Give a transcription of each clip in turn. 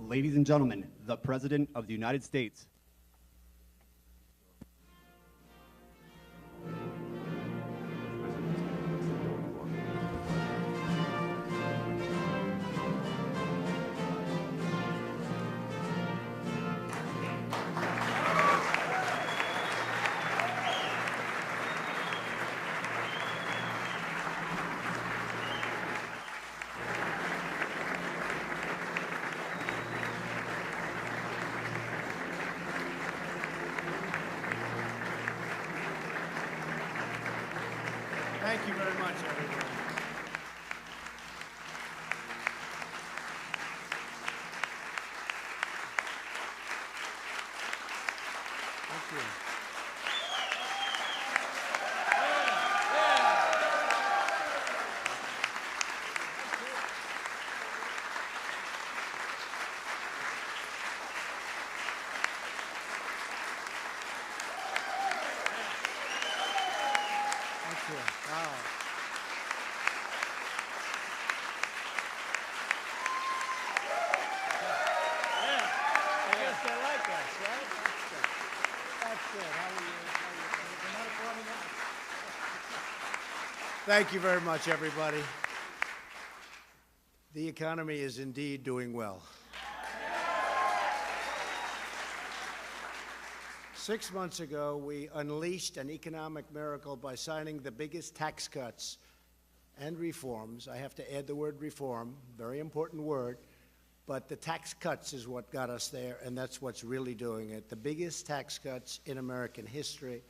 ladies and gentlemen, the President of the United States. Thank you very much, everyone. Thank you. Thank you. Wow. I guess they like us, right? That's good. How are you? Thank you very much, everybody. The economy is indeed doing well. 6 months ago, we unleashed an economic miracle by signing the biggest tax cuts and reforms. I have to add the word reform, very important word, but the tax cuts is what got us there, and that's what's really doing it. The biggest tax cuts in American history.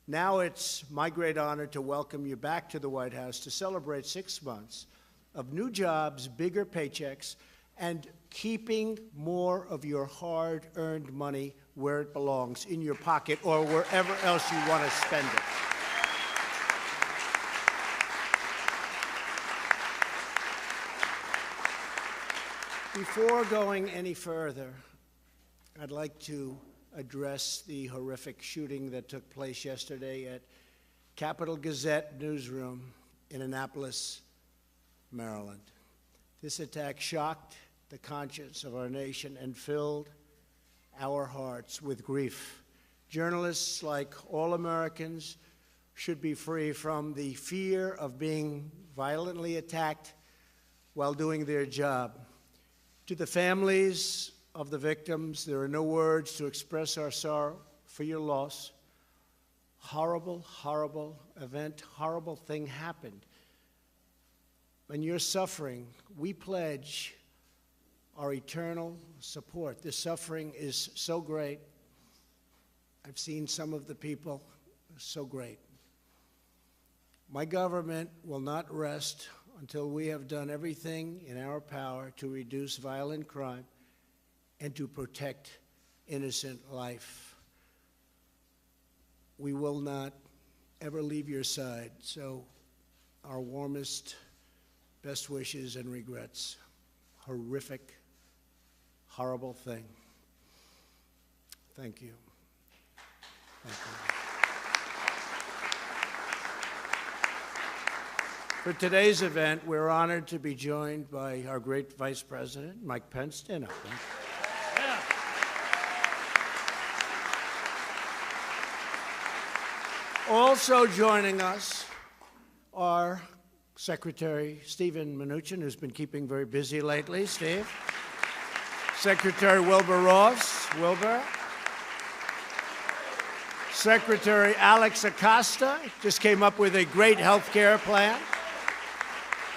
Now it's my great honor to welcome you back to the White House to celebrate 6 months of new jobs, bigger paychecks, and keeping more of your hard-earned money where it belongs, in your pocket or wherever else you want to spend it. Before going any further, I'd like to address the horrific shooting that took place yesterday at Capital Gazette newsroom in Annapolis, Maryland. This attack shocked the conscience of our nation and filled our hearts with grief. Journalists, like all Americans, should be free from the fear of being violently attacked while doing their job. To the families of the victims, there are no words to express our sorrow for your loss. Horrible, horrible event, horrible thing happened. When you're suffering, we pledge our eternal support. This suffering is so great. I've seen some of the people, so great. My government will not rest until we have done everything in our power to reduce violent crime and to protect innocent life. We will not ever leave your side, so our warmest, best wishes and regrets. Horrific, horrible thing. Thank you. Thank you. For today's event, we're honored to be joined by our great Vice President, Mike Pence. Stand up. Yeah. Also joining us are Secretary Steven Mnuchin, who's been keeping very busy lately. Steve. Secretary Wilbur Ross. Wilbur. Secretary Alex Acosta just came up with a great health care plan.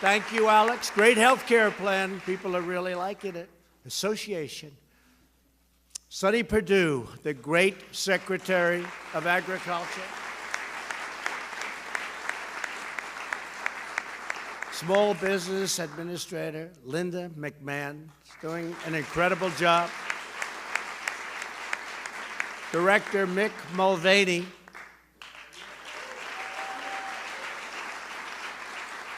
Thank you, Alex. Great health care plan. People are really liking it. Association. Sonny Perdue, the great Secretary of Agriculture. Small Business Administrator Linda McMahon is doing an incredible job. Director Mick Mulvaney.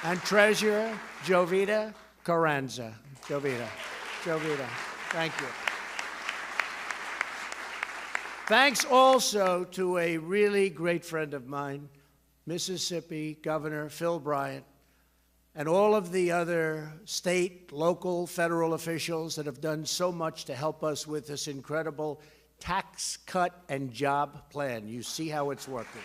And Treasurer Jovita Carranza. Jovita, thank you. Thanks also to a really great friend of mine, Mississippi Governor Phil Bryant, and all of the other state, local, federal officials that have done so much to help us with this incredible tax cut and job plan. You see how it's working.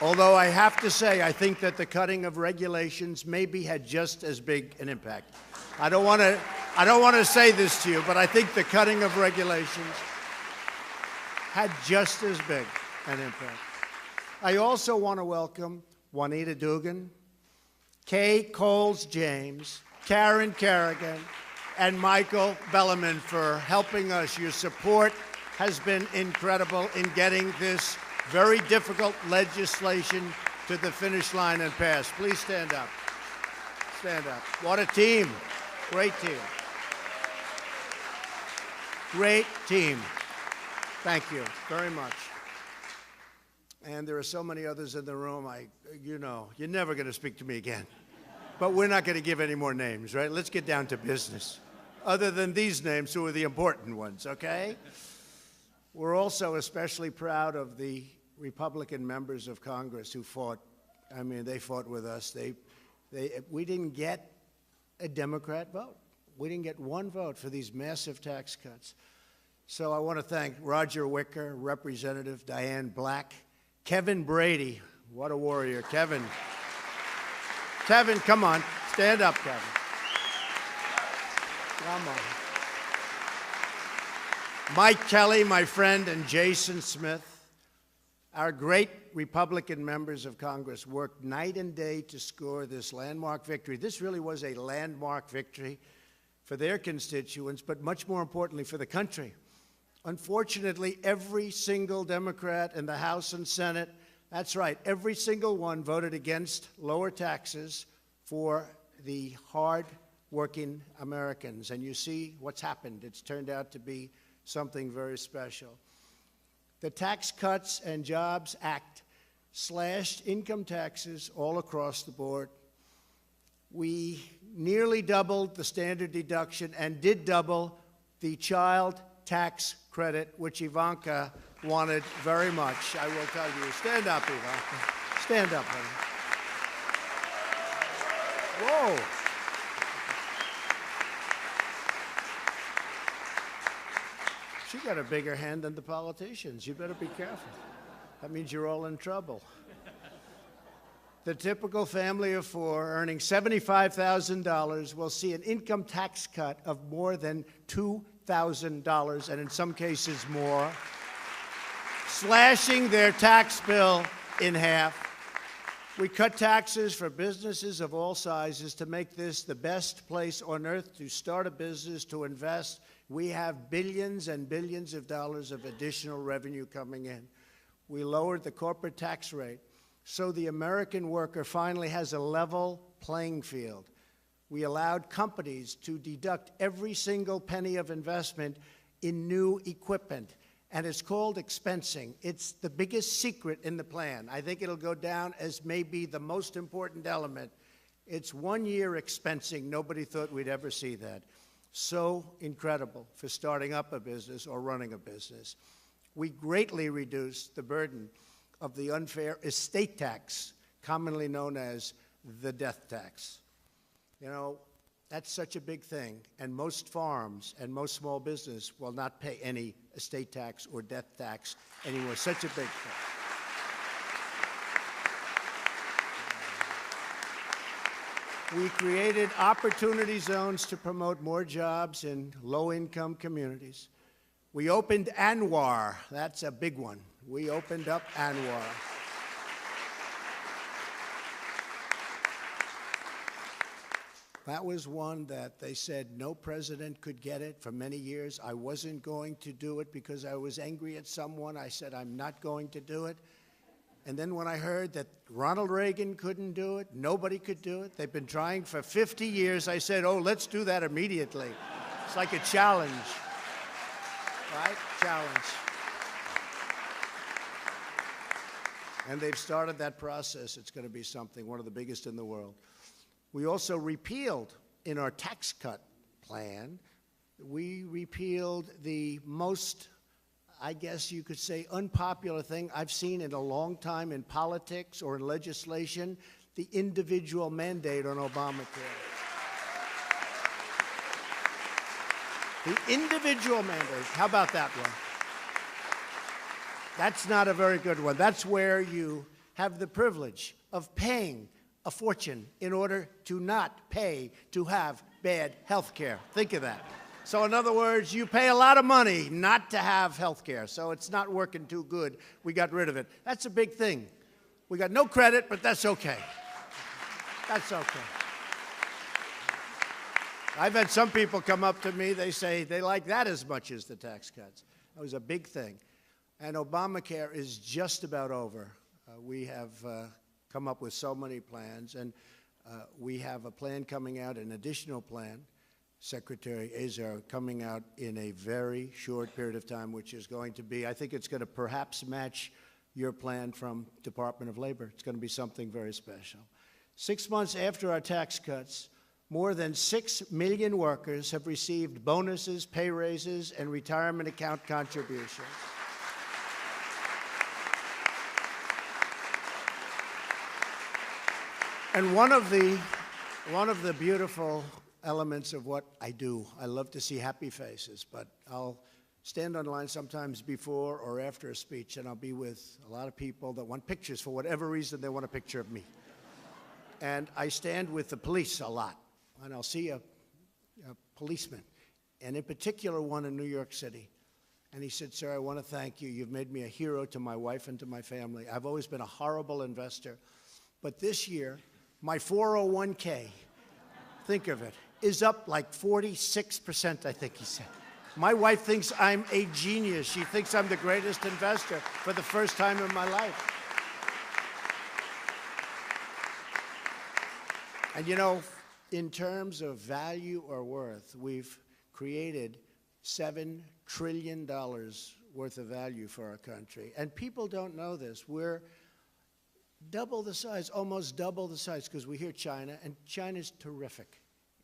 Although I have to say, I think that the cutting of regulations maybe had just as big an impact. I don't want to say this to you, but I think the cutting of regulations had just as big an impact. I also want to welcome Juanita Dugan, Kay Coles-James, Karen Kerrigan, and Michael Bellerman for helping us. Your support has been incredible in getting this very difficult legislation to the finish line and pass. Please stand up. Stand up. What a team. Great team. Great team. Thank you very much. And there are so many others in the room. You know, you're never going to speak to me again. But we're not going to give any more names, right? Let's get down to business. Other than these names, who are the important ones, okay? We're also especially proud of the Republican members of Congress who fought. I mean, they fought with us. We didn't get a Democrat vote. We didn't get one vote for these massive tax cuts. So I want to thank Roger Wicker, Representative Diane Black, Kevin Brady. What a warrior, Kevin. Kevin, come on. Stand up, Kevin. Come on. Mike Kelly, my friend, and Jason Smith. Our great Republican members of Congress worked night and day to score this landmark victory. This really was a landmark victory for their constituents, but much more importantly for the country. Unfortunately, every single Democrat in the House and Senate, that's right, every single one voted against lower taxes for the hard-working Americans. And you see what's happened. It's turned out to be something very special. The Tax Cuts and Jobs Act slashed income taxes all across the board. We nearly doubled the standard deduction and did double the child tax credit, which Ivanka wanted very much, I will tell you. Stand up, Ivanka. Stand up, honey. Whoa. She got a bigger hand than the politicians. You better be careful. That means you're all in trouble. The typical family of four earning $75,000 will see an income tax cut of more than $2,000, and in some cases more, slashing their tax bill in half. We cut taxes for businesses of all sizes to make this the best place on earth to start a business, to invest. We have billions and billions of dollars of additional revenue coming in. We lowered the corporate tax rate so the American worker finally has a level playing field. We allowed companies to deduct every single penny of investment in new equipment, and it's called expensing. It's the biggest secret in the plan. I think it'll go down as maybe the most important element. It's 1 year expensing. Nobody thought we'd ever see that. So incredible for starting up a business or running a business. We greatly reduced the burden of the unfair estate tax, commonly known as the death tax. You know, that's such a big thing, and most farms and most small business will not pay any estate tax or death tax anymore. Such a big thing. We created opportunity zones to promote more jobs in low-income communities. We opened ANWR. That's a big one. We opened up ANWR. That was one that they said no president could get it for many years. I wasn't going to do it because I was angry at someone. I said, I'm not going to do it. And then when I heard that Ronald Reagan couldn't do it, nobody could do it, they've been trying for 50 years, I said, oh, let's do that immediately. It's like a challenge, right? Challenge. And they've started that process. It's going to be something, one of the biggest in the world. We also repealed, in our tax cut plan, we repealed the most I guess you could say, unpopular thing I've seen in a long time in politics or in legislation, the individual mandate on Obamacare. The individual mandate. How about that one? That's not a very good one. That's where you have the privilege of paying a fortune in order to not pay to have bad health care. Think of that. So in other words, you pay a lot of money not to have health care. So it's not working too good. We got rid of it. That's a big thing. We got no credit, but that's okay. That's okay. I've had some people come up to me, they say they like that as much as the tax cuts. That was a big thing. And Obamacare is just about over. We have come up with so many plans, and we have a plan coming out, an additional plan, Secretary Azar, coming out in a very short period of time, which is going to be, I think it's going to perhaps match your plan from Department of Labor. It's going to be something very special. 6 months after our tax cuts, more than 6 million workers have received bonuses, pay raises, and retirement account contributions. And one of the beautiful elements of what I do, I love to see happy faces, but I'll stand on line sometimes before or after a speech, and I'll be with a lot of people that want pictures for whatever reason they want a picture of me. And I stand with the police a lot, and I'll see a policeman, and in particular one in New York City. And he said, "Sir, I want to thank you. You've made me a hero to my wife and to my family. I've always been a horrible investor, but this year, my 401k, think of it, is up like 46%, I think he said. My wife thinks I'm a genius. She thinks I'm the greatest investor for the first time in my life." And you know, in terms of value or worth, we've created $7 trillion worth of value for our country. And people don't know this. We're double the size, almost double the size, because we hear China, and China's terrific.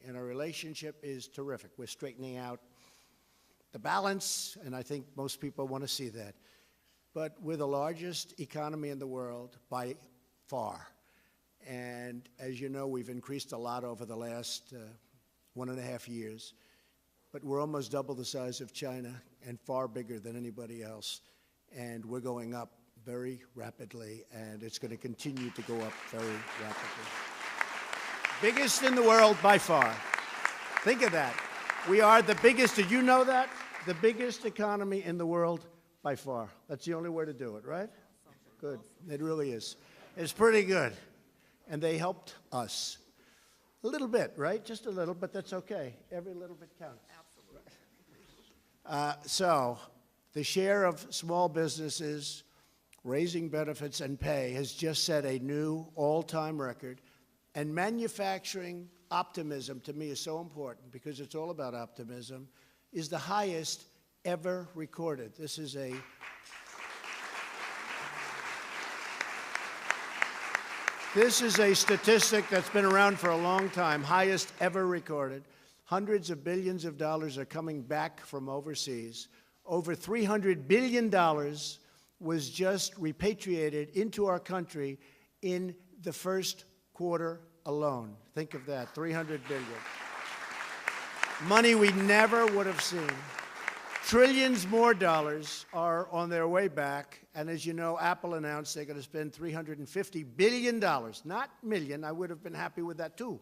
And our relationship is terrific. We're straightening out the balance, and I think most people want to see that. But we're the largest economy in the world by far. And as you know, we've increased a lot over the last 1.5 years. But we're almost double the size of China and far bigger than anybody else. And we're going up very rapidly, and it's going to continue to go up very rapidly. Biggest in the world by far. Think of that. We are the biggest. Did you know that? The biggest economy in the world by far. That's the only way to do it, right? Good. It really is. It's pretty good. And they helped us. A little bit, right? Just a little, but that's okay. Every little bit counts. Absolutely. So the share of small businesses raising benefits and pay has just set a new all-time record. And manufacturing optimism, to me, is so important because it's all about optimism, is the highest ever recorded. This is a statistic that's been around for a long time, highest ever recorded. Hundreds of billions of dollars are coming back from overseas. Over $300 billion was just repatriated into our country in the first quarter alone. Think of that, $300 billion. Money we never would have seen. Trillions more dollars are on their way back. And as you know, Apple announced they're going to spend $350 billion. Not million. I would have been happy with that, too.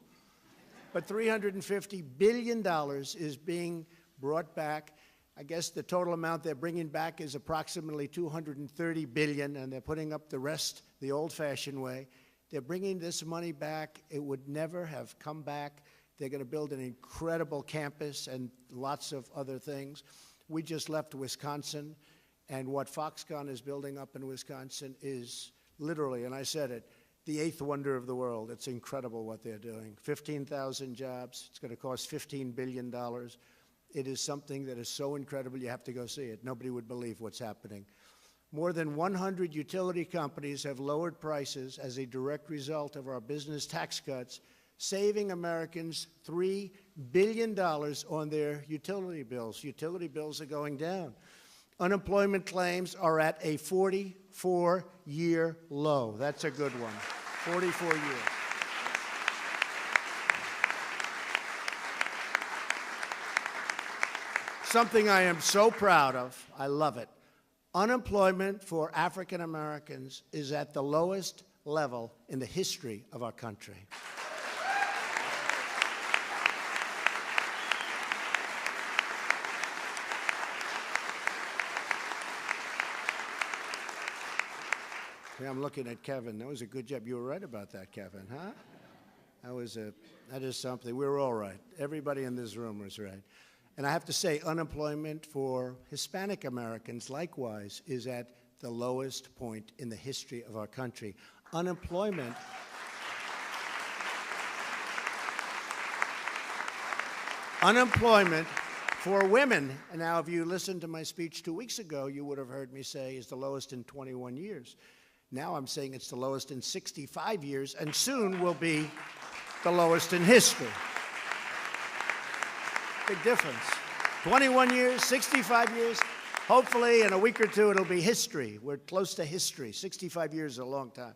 But $350 billion is being brought back. I guess the total amount they're bringing back is approximately $230 billion, and they're putting up the rest the old-fashioned way. They're bringing this money back. It would never have come back. They're going to build an incredible campus and lots of other things. We just left Wisconsin, and what Foxconn is building up in Wisconsin is literally, and I said it, the eighth wonder of the world. It's incredible what they're doing. 15,000 jobs. It's going to cost $15 billion. It is something that is so incredible you have to go see it. Nobody would believe what's happening. More than 100 utility companies have lowered prices as a direct result of our business tax cuts, saving Americans $3 billion on their utility bills. Utility bills are going down. Unemployment claims are at a 44-year low. That's a good one. 44 years. Something I am so proud of. I love it. Unemployment for African Americans is at the lowest level in the history of our country. Yeah, I'm looking at Kevin. That was a good job. You were right about that, Kevin, huh? That is something. We were all right. Everybody in this room was right. And I have to say, unemployment for Hispanic Americans, likewise, is at the lowest point in the history of our country. Unemployment for women, and now if you listened to my speech 2 weeks ago, you would have heard me say is the lowest in 21 years. Now I'm saying it's the lowest in 65 years, and soon will be the lowest in history. Big difference. 21 years, 65 years. Hopefully, in a week or two, it'll be history. We're close to history. 65 years is a long time.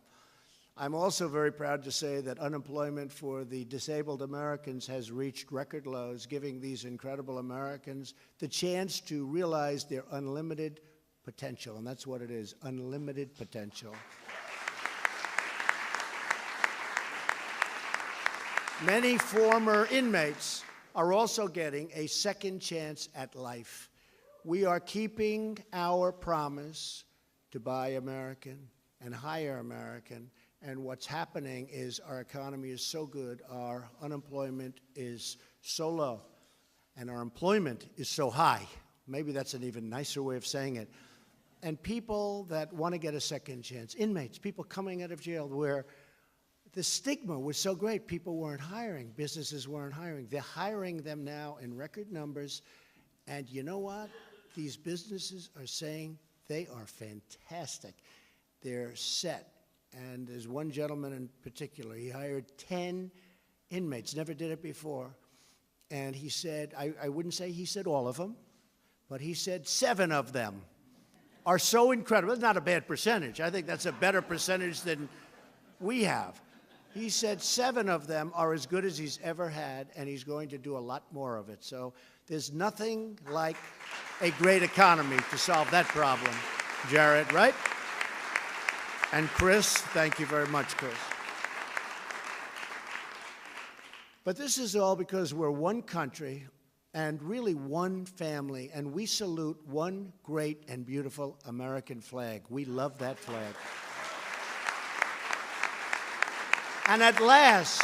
I'm also very proud to say that unemployment for the disabled Americans has reached record lows, giving these incredible Americans the chance to realize their unlimited potential, and that's what it is, unlimited potential. Many former inmates are also getting a second chance at life. We are keeping our promise to buy American and hire American, and what's happening is our economy is so good, our unemployment is so low, and our employment is so high. Maybe that's an even nicer way of saying it. And people that want to get a second chance, inmates, people coming out of jail where the stigma was so great, people weren't hiring, businesses weren't hiring. They're hiring them now in record numbers, and you know what? These businesses are saying they are fantastic. They're set. And there's one gentleman in particular, he hired 10 inmates, never did it before. And he said, I wouldn't say he said all of them, but he said 7 of them are so incredible. It's not a bad percentage. I think that's a better percentage than we have. He said 7 of them are as good as he's ever had, and he's going to do a lot more of it. So there's nothing like a great economy to solve that problem, Jared, right? And Chris, thank you very much, Chris. But this is all because we're one country and really one family, and we salute one great and beautiful American flag. We love that flag. And at last,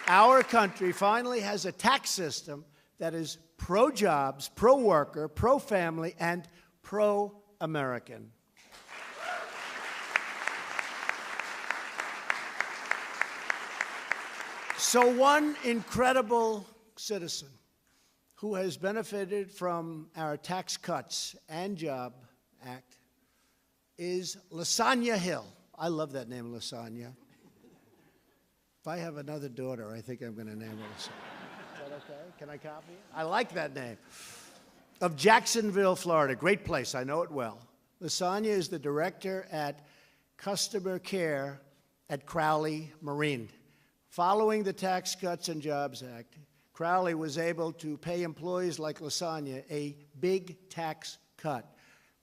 our country finally has a tax system that is pro-jobs, pro-worker, pro-family, and pro-American. So one incredible citizen who has benefited from our Tax Cuts and Job Act is Lasagna Hill. I love that name, Lasagna. If I have another daughter, I think I'm going to name her Lasagna. Is that okay? Can I copy it? I like that name. Of Jacksonville, Florida. Great place. I know it well. Lasagna is the director at customer care at Crowley Marine. Following the Tax Cuts and Jobs Act, Crowley was able to pay employees like Lasagna a big tax cut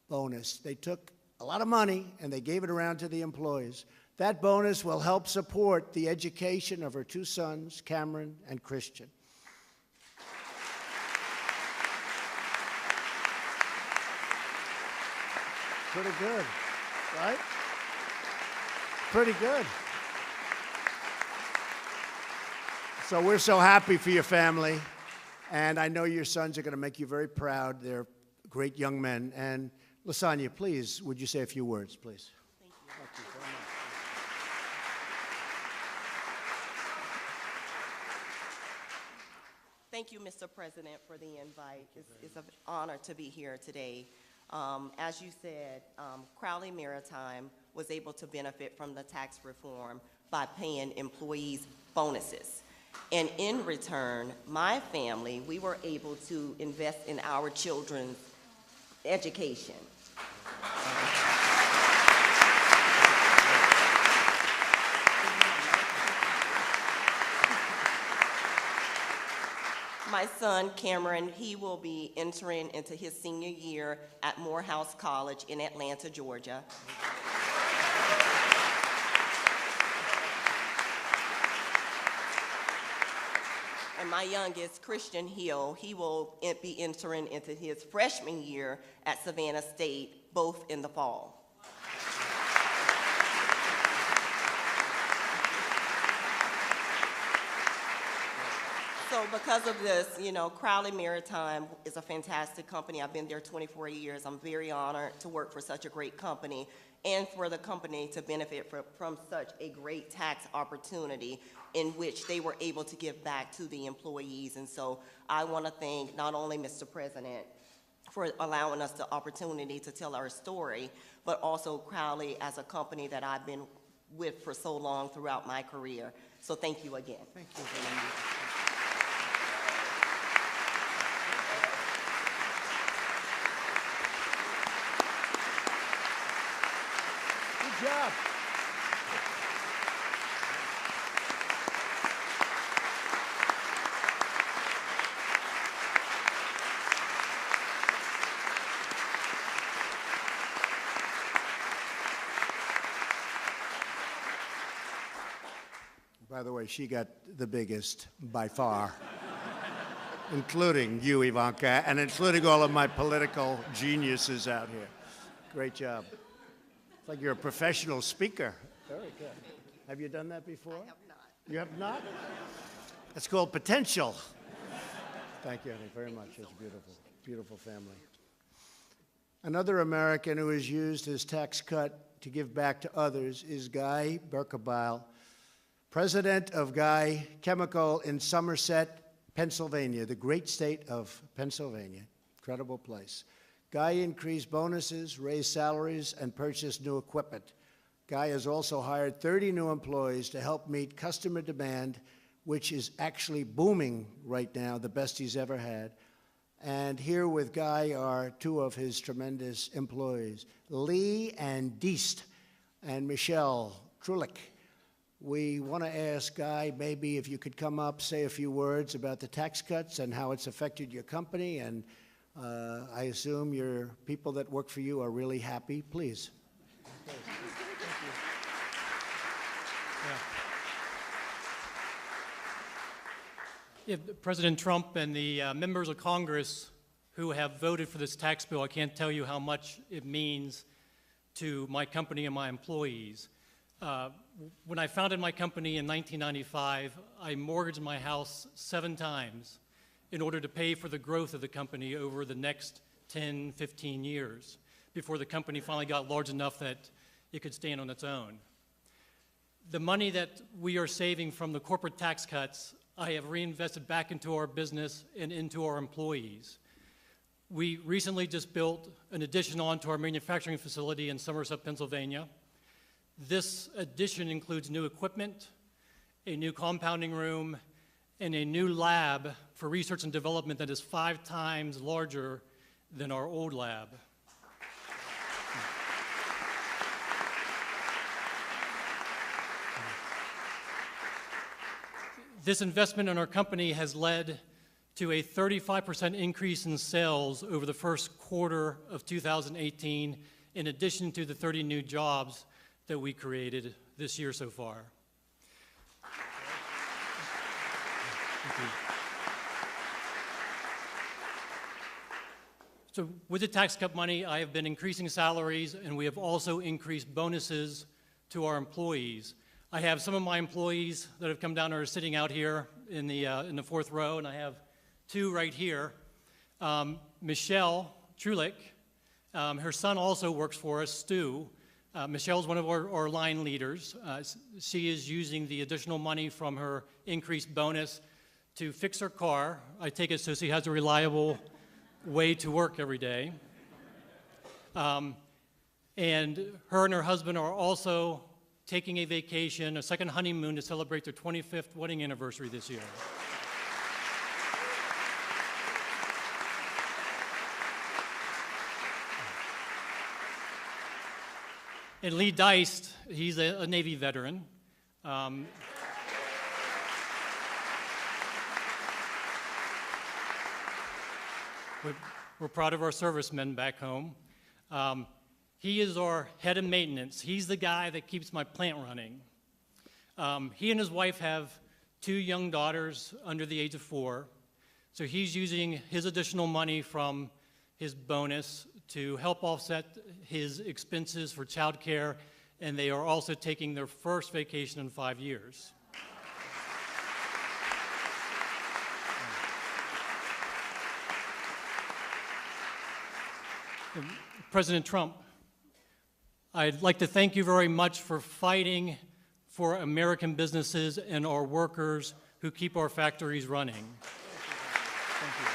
bonus. They took a lot of money and they gave it around to the employees. That bonus will help support the education of her 2 sons, Cameron and Christian. Pretty good, right? Pretty good. So we're so happy for your family, and I know your sons are going to make you very proud. They're great young men. And Lasagna, please, would you say a few words, please? Thank you. Thank you very much. Thank you, Mr. President, for the invite. It's an honor to be here today. As you said, Crowley Maritime was able to benefit from the tax reform by paying employees bonuses. And in return, my family, we were able to invest in our children's education. My son, Cameron, he will be entering into his senior year at Morehouse College in Atlanta, Georgia. And my youngest, Christian Hill, he will be entering into his freshman year at Savannah State, both in the fall. So because of this, you know, Crowley Maritime is a fantastic company. I've been there 24 years. I'm very honored to work for such a great company and for the company to benefit from such a great tax opportunity in which they were able to give back to the employees. And so I want to thank not only Mr. President for allowing us the opportunity to tell our story, but also Crowley as a company that I've been with for so long throughout my career. So thank you again. Thank you. Good job. By the way, she got the biggest by far, including you, Ivanka, and including all of my political geniuses out here. Great job. It's like you're a professional speaker. Very good. Have you done that before? I have not. You have not? That's called potential. Thank you, honey, very much. It's beautiful, beautiful family. Another American who has used his tax cut to give back to others is Guy Berkebile, president of Guy Chemical in Somerset, Pennsylvania, the great state of Pennsylvania. Incredible place. Guy increased bonuses, raised salaries, and purchased new equipment. Guy has also hired 30 new employees to help meet customer demand, which is actually booming right now, the best he's ever had. And here with Guy are two of his tremendous employees, Lee and Deist and Michelle Trulich. We want to ask Guy, maybe if you could come up, say a few words about the tax cuts and how it's affected your company, and I assume your people that work for you are really happy. Please. Thank you. Yeah, President Trump and the members of Congress who have voted for this tax bill, I can't tell you how much it means to my company and my employees. When I founded my company in 1995, I mortgaged my house 7 times in order to pay for the growth of the company over the next 10, 15 years before the company finally got large enough that it could stand on its own. The money that we are saving from the corporate tax cuts, I have reinvested back into our business and into our employees. We recently just built an addition onto our manufacturing facility in Somerset, Pennsylvania. This addition includes new equipment, a new compounding room, and a new lab for research and development that is 5 times larger than our old lab. This investment in our company has led to a 35% increase in sales over the first quarter of 2018, in addition to the 30 new jobs that we created this year so far. Thank you. So with the tax cut money, I have been increasing salaries, and we have also increased bonuses to our employees. I have some of my employees that have come down and are sitting out here in the 4th row, and I have 2 right here. Michelle Trulich, her son also works for us, Stu. Michelle's one of our line leaders. She is using the additional money from her increased bonus to fix her car. I take it so she has a reliable way to work every day. And her husband are also taking a vacation, a second honeymoon to celebrate their 25th wedding anniversary this year. And Lee Deist, he's a Navy veteran. We're proud of our servicemen back home. He is our head of maintenance. He's the guy that keeps my plant running. He and his wife have 2 young daughters under the age of 4. So he's using his additional money from his bonus to help offset his expenses for childcare, and they are also taking their first vacation in 5 years. President Trump, I'd like to thank you very much for fighting for American businesses and our workers who keep our factories running. Thank you.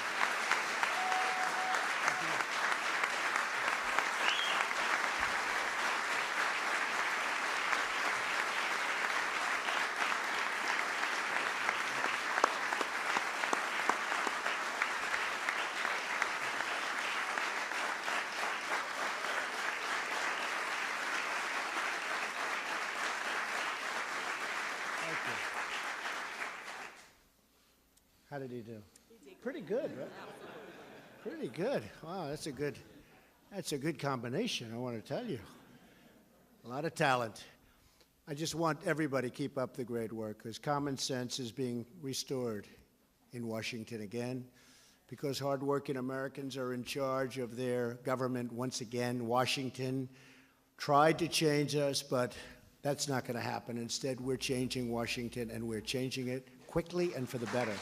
How did he do? Pretty good, right? Pretty good. Wow, that's a good combination, I want to tell you. A lot of talent. I just want everybody to keep up the great work, because common sense is being restored in Washington again, because hardworking Americans are in charge of their government once again. Washington tried to change us, but that's not going to happen. Instead, we're changing Washington, and we're changing it quickly and for the better.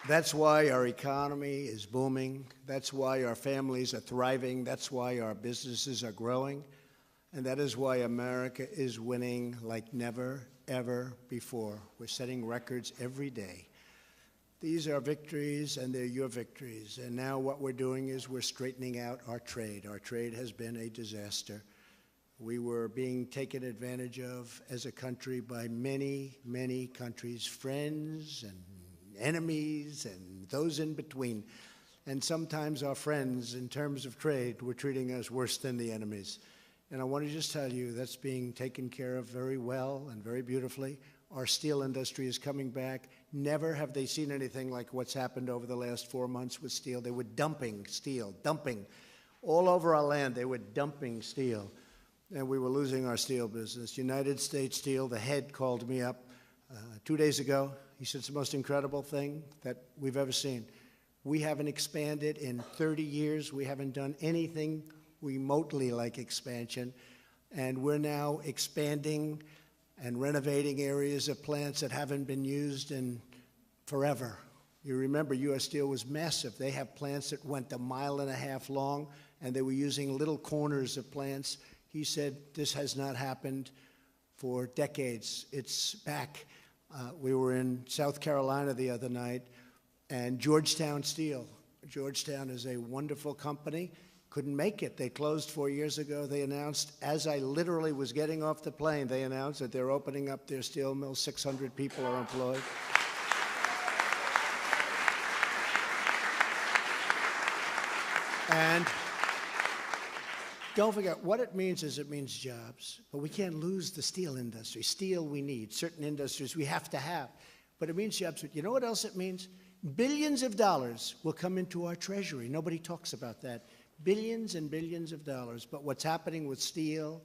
That's why our economy is booming. That's why our families are thriving. That's why our businesses are growing. And that is why America is winning like never, ever before. We're setting records every day. These are victories, and they're your victories. And now what we're doing is we're straightening out our trade. Our trade has been a disaster. We were being taken advantage of as a country by many, many countries, friends and enemies and those in between. And sometimes our friends, in terms of trade, were treating us worse than the enemies. And I want to just tell you that's being taken care of very well and very beautifully. Our steel industry is coming back. Never have they seen anything like what's happened over the last 4 months with steel. They were dumping steel, dumping. All over our land, they were dumping steel. And we were losing our steel business. United States Steel, the head, called me up 2 days ago. He said, it's the most incredible thing that we've ever seen. We haven't expanded in 30 years. We haven't done anything remotely like expansion. And we're now expanding and renovating areas of plants that haven't been used in forever. You remember U.S. Steel was massive. They have plants that went 1.5 miles long, and they were using little corners of plants. He said, this has not happened for decades. It's back. We were in South Carolina the other night, and Georgetown Steel. Georgetown is a wonderful company. Couldn't make it. They closed 4 years ago. They announced, as I literally was getting off the plane, they announced that they're opening up their steel mill. 600 people are employed. And don't forget, what it means is it means jobs. But we can't lose the steel industry. Steel we need. Certain industries we have to have. But it means jobs. But you know what else it means? Billions of dollars will come into our treasury. Nobody talks about that. Billions and billions of dollars. But what's happening with steel,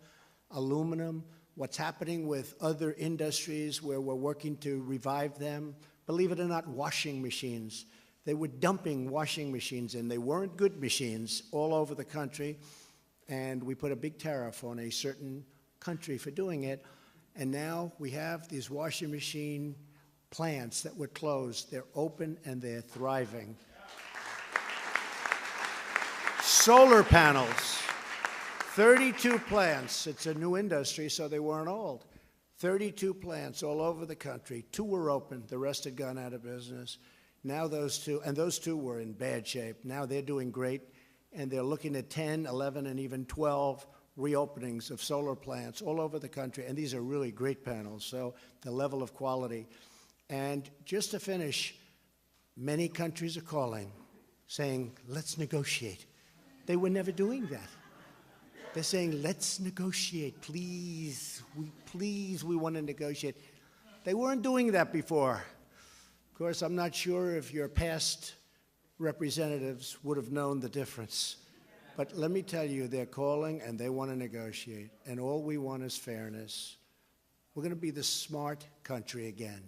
aluminum, what's happening with other industries where we're working to revive them, believe it or not, washing machines. They were dumping washing machines, and they weren't good machines all over the country. And we put a big tariff on a certain country for doing it. And now we have these washing machine plants that were closed. They're open and they're thriving. Solar panels, 32 plants. It's a new industry, so they weren't old. 32 plants all over the country. 2 were open. The rest had gone out of business. Now those two were in bad shape. Now they're doing great, and they're looking at 10, 11, and even 12 reopenings of solar plants all over the country, and these are really great panels, so the level of quality. And just to finish, many countries are calling, saying, let's negotiate. They were never doing that. They're saying, let's negotiate, please, we want to negotiate. They weren't doing that before. Of course, I'm not sure if your past representatives would have known the difference. But let me tell you, they're calling and they want to negotiate. And all we want is fairness. We're going to be the smart country again,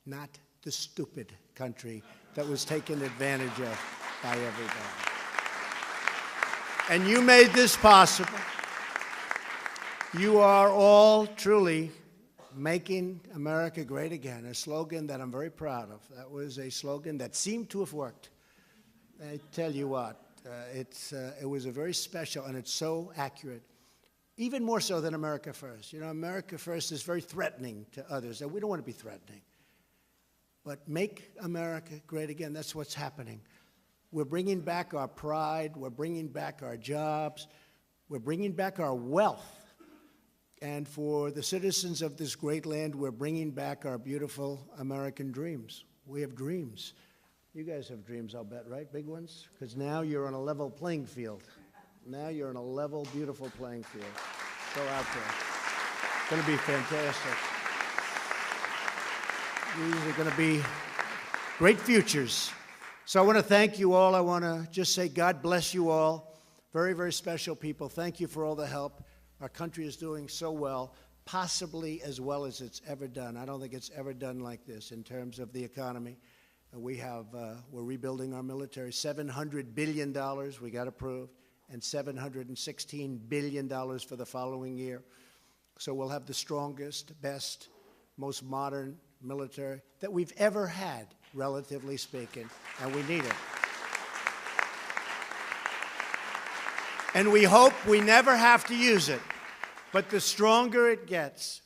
not the stupid country that was taken advantage of by everybody. And you made this possible. You are all truly making America great again, a slogan that I'm very proud of. That was a slogan that seemed to have worked. I tell you what, it was a very special, and it's so accurate, even more so than America First. You know, America First is very threatening to others, and we don't want to be threatening. But make America great again, that's what's happening. We're bringing back our pride, we're bringing back our jobs, we're bringing back our wealth. And for the citizens of this great land, we're bringing back our beautiful American dreams. We have dreams. You guys have dreams, I'll bet, right? Big ones? Because now you're on a level playing field. Now you're on a level, beautiful playing field. Go out there. It's going to be fantastic. These are going to be great futures. So I want to thank you all. I want to just say God bless you all. Very, very special people. Thank you for all the help. Our country is doing so well, possibly as well as it's ever done. I don't think it's ever done like this in terms of the economy. We're rebuilding our military. $700 billion we got approved, and $716 billion for the following year. So we'll have the strongest, best, most modern military that we've ever had, relatively speaking, and we need it. And we hope we never have to use it. But the stronger it gets,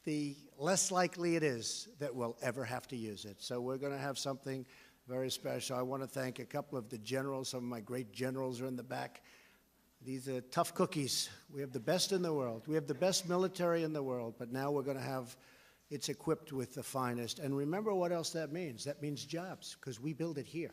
the less likely it is that we'll ever have to use it. So we're going to have something very special. I want to thank a couple of the generals. Some of my great generals are in the back. These are tough cookies. We have the best in the world. We have the best military in the world, but now we're going to have it's equipped with the finest. And remember what else that means. That means jobs, because we build it here.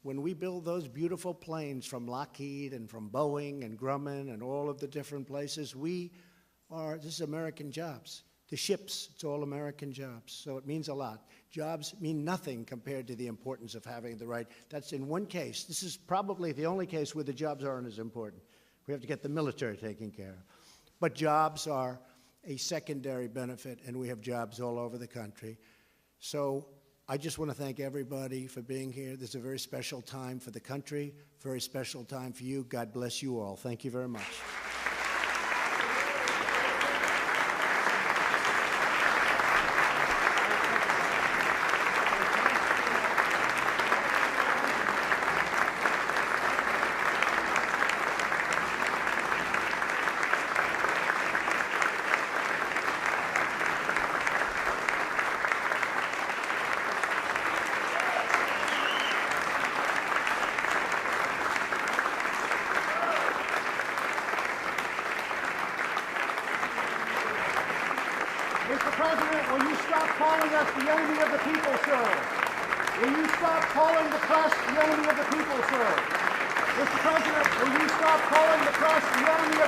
When we build those beautiful planes from Lockheed and from Boeing and Grumman and all of the different places, this is American jobs. The ships, it's all American jobs. So it means a lot. Jobs mean nothing compared to the importance of having the right. That's in one case. This is probably the only case where the jobs aren't as important. We have to get the military taken care of. But jobs are a secondary benefit, and we have jobs all over the country. So I just want to thank everybody for being here. This is a very special time for the country, very special time for you. God bless you all. Thank you very much. Mr. President, will you stop calling us the enemy of the people, sir? Will you stop calling the press the enemy of the people, sir? Mr. President, will you stop calling the press the enemy of